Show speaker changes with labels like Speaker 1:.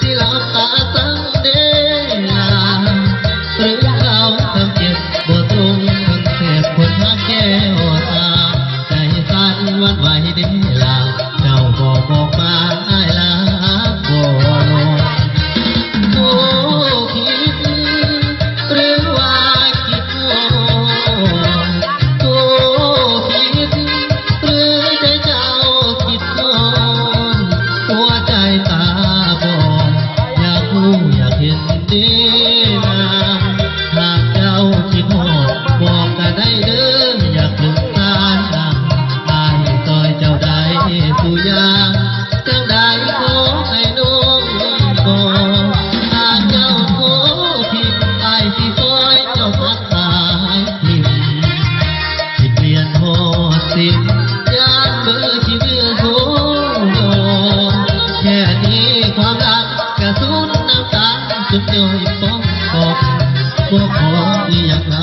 Speaker 1: ที่หลับตาตั้งเดลาหรือเขาทำเจ็บบ่ตรงคนเสพคนหักแก้วตาใจสั่นวันไหวเดลาเจ้าบอกมาไอ้ลาบ่ลงโอ้คิดหรือว่าคิดโอ้คิดหรือใจเจ้าคิดโหัวใจตาบอดอยากรู้อยากเห็นดีนาหากเจ้าคิดหอดบอกกันได้เด้ออยากถึงตาดังอายซอยเจ้าได้ผู้ยางจังได้ขอให้น้องบอกหากเจ้าโทษผิดอายสิซอยเจ้าพักตายทิมที่เปลี่ยนหอดสิ้นยานเบอร์ที่เบื่อโหดแค่นี้ความรักกระสุนน้ำตาสุดย่อยปอกบอกขออีกอย่างไร